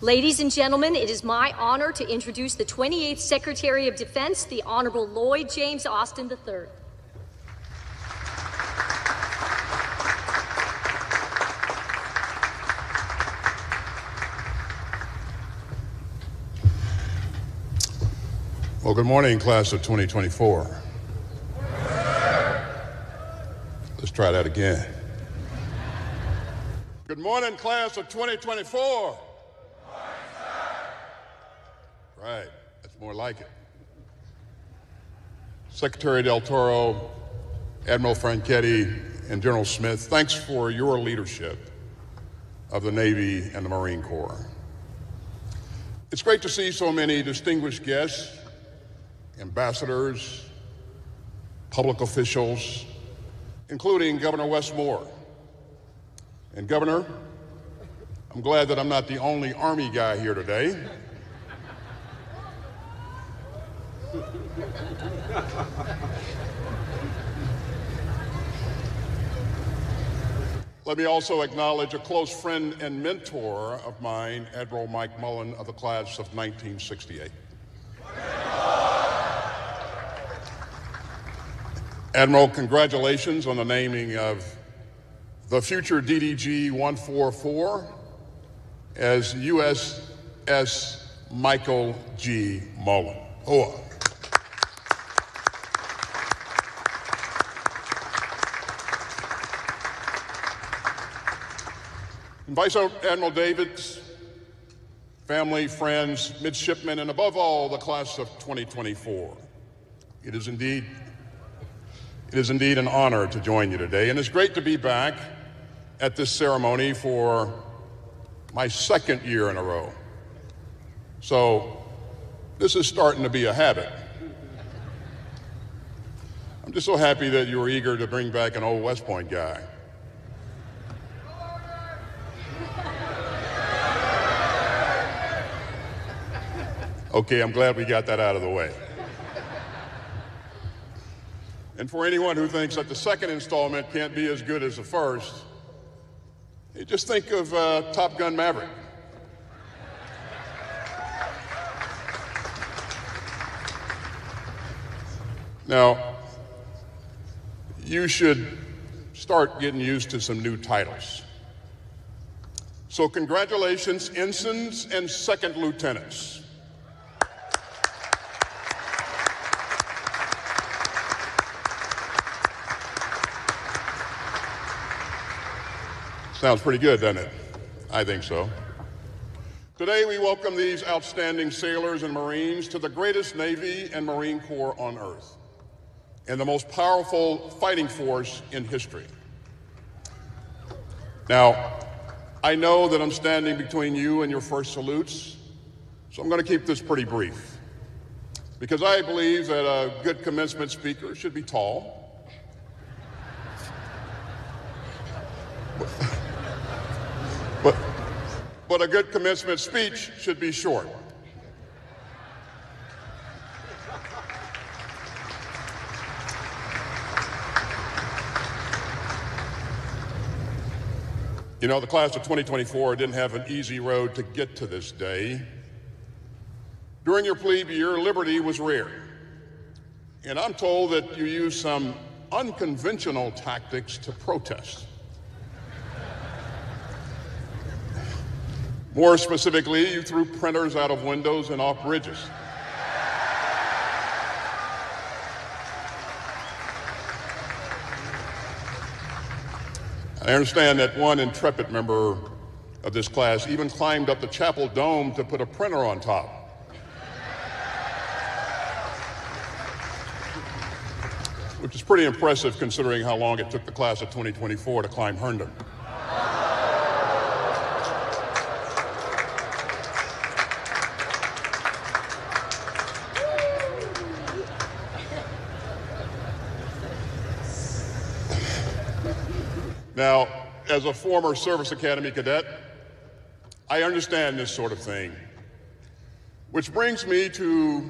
Ladies and gentlemen, it is my honor to introduce the 28th Secretary of Defense, the Honorable Lloyd James Austin III. Well, good morning, class of 2024. Let's try that again. Good morning, class of 2024. Right, that's more like it. Secretary Del Toro, Admiral Franchetti, and General Smith, thanks for your leadership of the Navy and the Marine Corps. It's great to see so many distinguished guests, ambassadors, public officials, including Governor Wes Moore. And Governor, I'm glad that I'm not the only Army guy here today. Let me also acknowledge a close friend and mentor of mine, Admiral Mike Mullen of the class of 1968. Admiral, congratulations on the naming of the future DDG-144 as USS Michael G. Mullen. Hoa. And Vice Admiral Davids, family, friends, midshipmen, and above all, the class of 2024. It is indeed an honor to join you today, and it's great to be back at this ceremony for my second year in a row. So this is starting to be a habit. I'm just so happy that you were eager to bring back an old West Point guy. Okay, I'm glad we got that out of the way. And for anyone who thinks that the second installment can't be as good as the first, you just think of Top Gun Maverick. Now, you should start getting used to some new titles. So congratulations, ensigns and second lieutenants. Sounds pretty good, doesn't it? I think so. Today we welcome these outstanding sailors and Marines to the greatest Navy and Marine Corps on earth, and the most powerful fighting force in history. Now, I know that I'm standing between you and your first salutes, so I'm going to keep this pretty brief, because I believe that a good commencement speaker should be tall, but a good commencement speech should be short. You know, the class of 2024 didn't have an easy road to get to this day. During your plebe year, liberty was rare. And I'm told that you used some unconventional tactics to protest. More specifically, you threw printers out of windows and off bridges. I understand that one intrepid member of this class even climbed up the chapel dome to put a printer on top. Which is pretty impressive considering how long it took the class of 2024 to climb Herndon. Now, as a former Service Academy cadet, I understand this sort of thing, which brings me to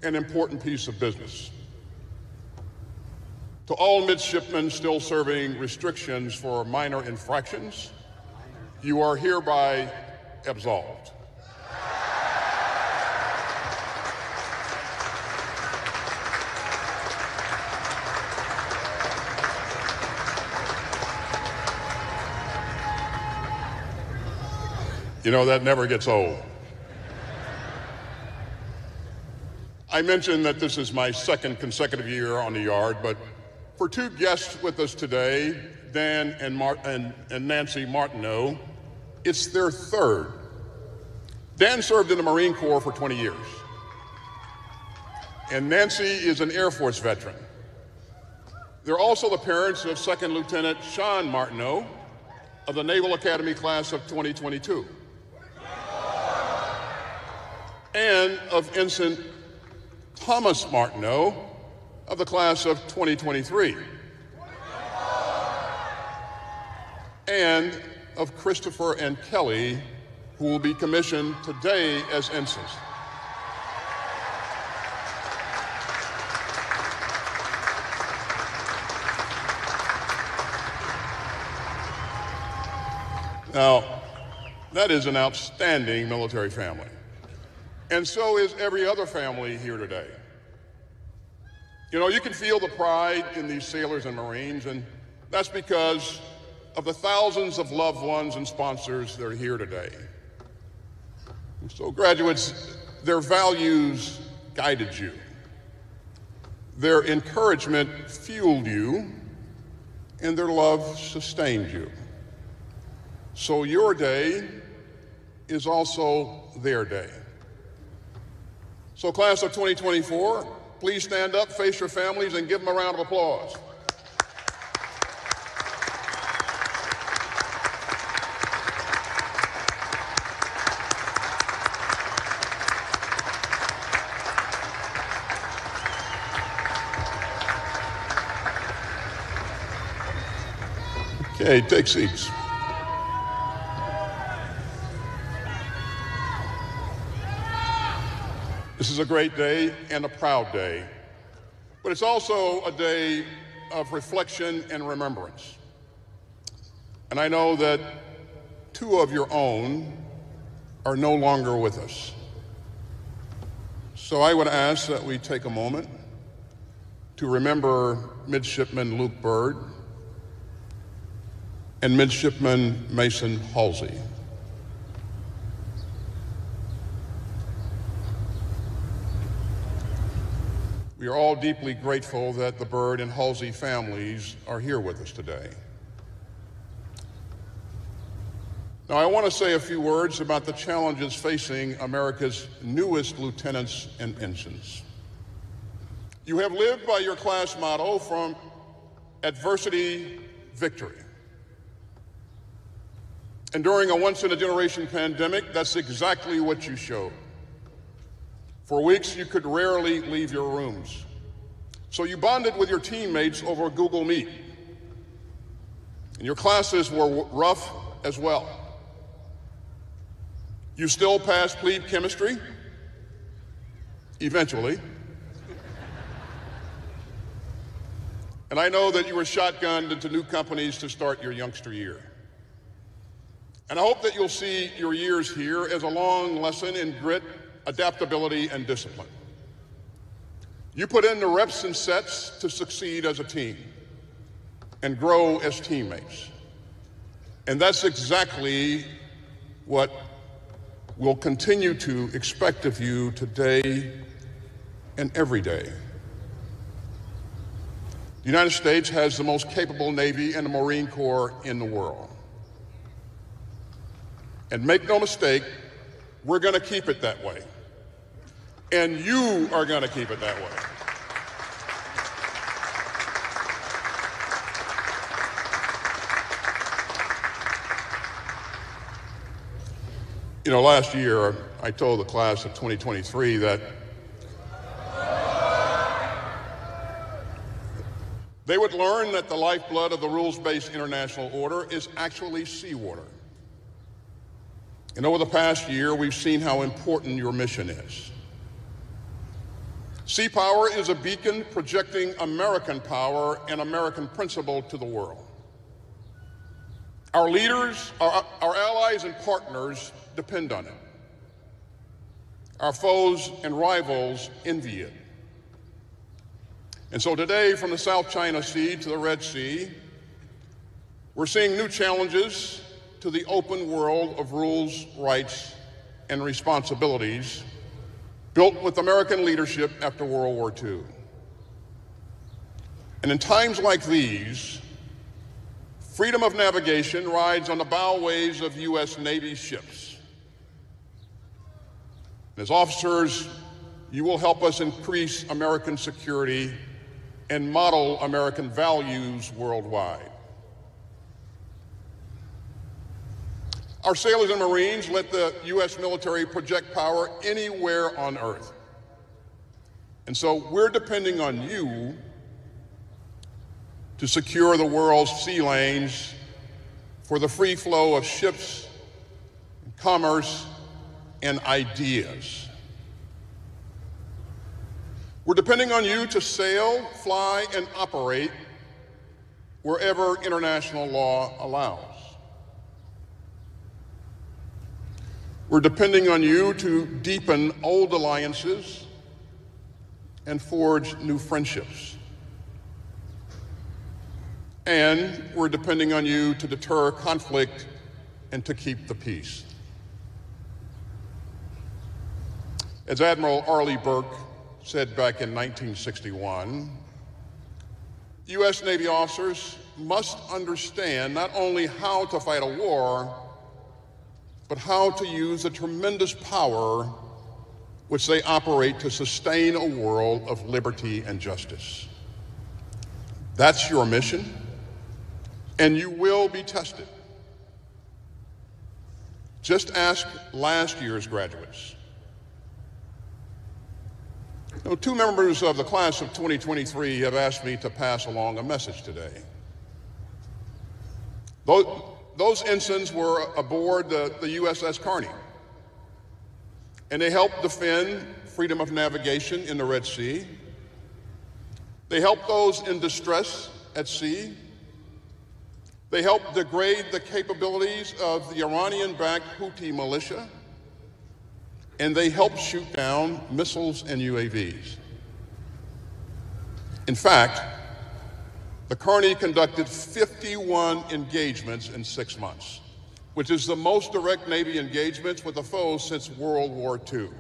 an important piece of business. To all midshipmen still serving restrictions for minor infractions, you are hereby absolved. You know, that never gets old. I mentioned that this is my second consecutive year on the yard, but for two guests with us today, Dan and Nancy Martineau, it's their third. Dan served in the Marine Corps for 20 years, and Nancy is an Air Force veteran. They're also the parents of Second Lieutenant Sean Martineau of the Naval Academy class of 2022, and of Ensign Thomas Martineau of the class of 2023, and of Christopher and Kelly, who will be commissioned today as ensigns. Now, that is an outstanding military family. And so is every other family here today. You know, you can feel the pride in these sailors and Marines, and that's because of the thousands of loved ones and sponsors that are here today. And so, graduates, their values guided you. Their encouragement fueled you, and their love sustained you. So your day is also their day. So class of 2024, please stand up, face your families, and give them a round of applause. Okay, take seats. This is a great day and a proud day, but it's also a day of reflection and remembrance. And I know that two of your own are no longer with us. So I would ask that we take a moment to remember Midshipman Luke Byrd and Midshipman Mason Halsey. We are all deeply grateful that the Byrd and Halsey families are here with us today. Now, I want to say a few words about the challenges facing America's newest lieutenants and ensigns. You have lived by your class motto, from adversity, victory. And during a once-in-a-generation pandemic, that's exactly what you showed. For weeks, you could rarely leave your rooms. So you bonded with your teammates over Google Meet. And your classes were rough as well. You still passed plebe chemistry, eventually. And I know that you were shotgunned into new companies to start your youngster year. And I hope that you'll see your years here as a long lesson in grit, adaptability, and discipline. You put in the reps and sets to succeed as a team and grow as teammates. And that's exactly what we'll continue to expect of you today and every day. The United States has the most capable Navy and the Marine Corps in the world. And make no mistake, we're going to keep it that way. And you are going to keep it that way. You know, last year, I told the class of 2023 that they would learn that the lifeblood of the rules-based international order is actually seawater. And over the past year, we've seen how important your mission is. Sea power is a beacon projecting American power and American principle to the world. Our leaders, our allies and partners depend on it. Our foes and rivals envy it. And so today, from the South China Sea to the Red Sea, we're seeing new challenges to the open world of rules, rights, and responsibilities built with American leadership after World War II. And in times like these, freedom of navigation rides on the bowways of U.S. Navy ships. As officers, you will help us increase American security and model American values worldwide. Our sailors and Marines let the U.S. military project power anywhere on Earth. And so we're depending on you to secure the world's sea lanes for the free flow of ships, commerce, and ideas. We're depending on you to sail, fly, and operate wherever international law allows. We're depending on you to deepen old alliances and forge new friendships. And we're depending on you to deter conflict and to keep the peace. As Admiral Arleigh Burke said back in 1961, U.S. Navy officers must understand not only how to fight a war, but how to use the tremendous power which they operate to sustain a world of liberty and justice. That's your mission, and you will be tested. Just ask last year's graduates. Two members of the class of 2023 have asked me to pass along a message today. Those ensigns were aboard the USS Kearney, and they helped defend freedom of navigation in the Red Sea. They helped those in distress at sea. They helped degrade the capabilities of the Iranian-backed Houthi militia, and they helped shoot down missiles and UAVs. In fact, the Kearney conducted 51 engagements in 6 months, which is the most direct Navy engagements with a foe since World War II.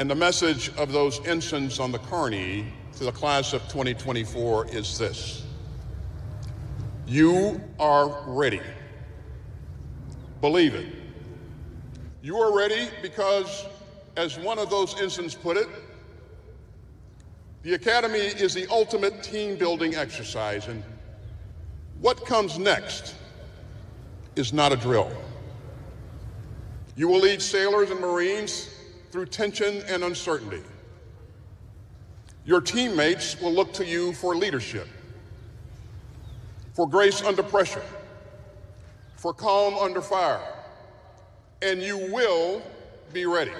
And the message of those ensigns on the Kearney to the class of 2024 is this: you are ready. Believe it. You are ready because, as one of those ensigns put it, the Academy is the ultimate team-building exercise, and what comes next is not a drill. You will lead sailors and Marines through tension and uncertainty. Your teammates will look to you for leadership, for grace under pressure, for calm under fire, and you will be ready.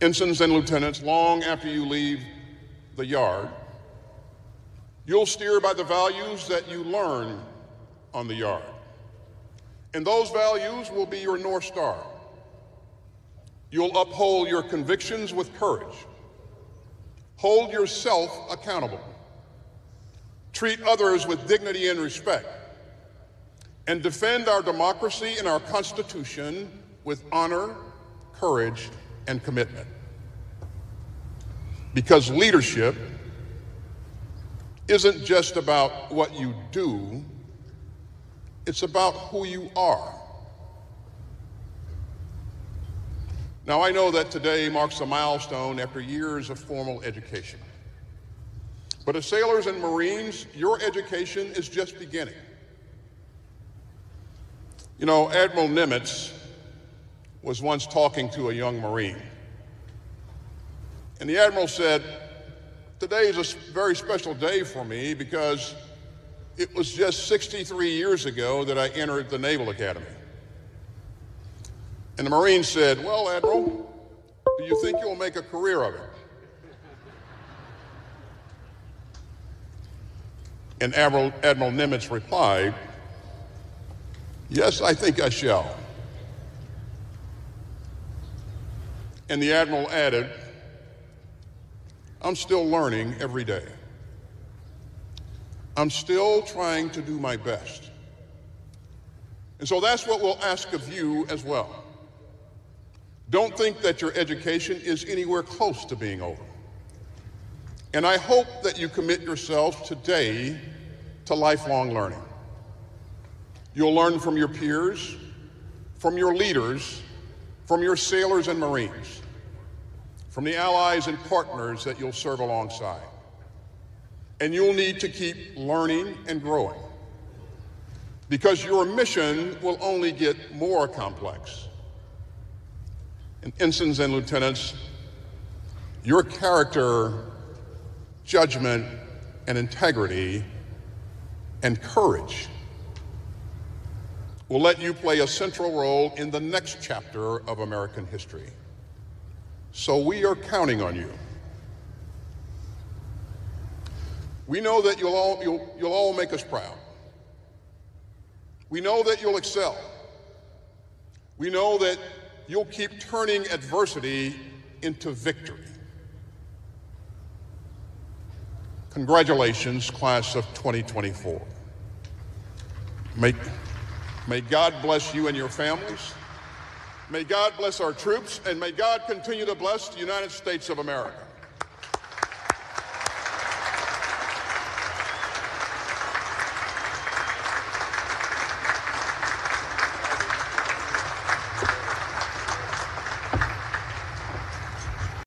Ensigns and lieutenants, long after you leave the yard, you'll steer by the values that you learn on the yard. And those values will be your North Star. You'll uphold your convictions with courage. Hold yourself accountable. Treat others with dignity and respect. And defend our democracy and our Constitution with honor, courage, and commitment. Because leadership isn't just about what you do, it's about who you are. Now, I know that today marks a milestone after years of formal education. But as sailors and Marines, your education is just beginning. You know, Admiral Nimitz was once talking to a young Marine. And the Admiral said, "Today is a very special day for me because it was just 63 years ago that I entered the Naval Academy. And the Marine said, "Well, Admiral, do you think you'll make a career of it?" And Admiral Nimitz replied, "Yes, I think I shall." And the Admiral added, "I'm still learning every day. I'm still trying to do my best." And so that's what we'll ask of you as well. Don't think that your education is anywhere close to being over. And I hope that you commit yourselves today to lifelong learning. You'll learn from your peers, from your leaders, from your sailors and Marines, from the allies and partners that you'll serve alongside. And you'll need to keep learning and growing, because your mission will only get more complex. And ensigns and lieutenants, your character, judgment, and integrity and courage will let you play a central role in the next chapter of American history. So we are counting on you. We know that you'll all make us proud. We know that you'll excel. We know that you'll keep turning adversity into victory. Congratulations, class of 2024. May God bless you and your families. May God bless our troops, and may God continue to bless the United States of America.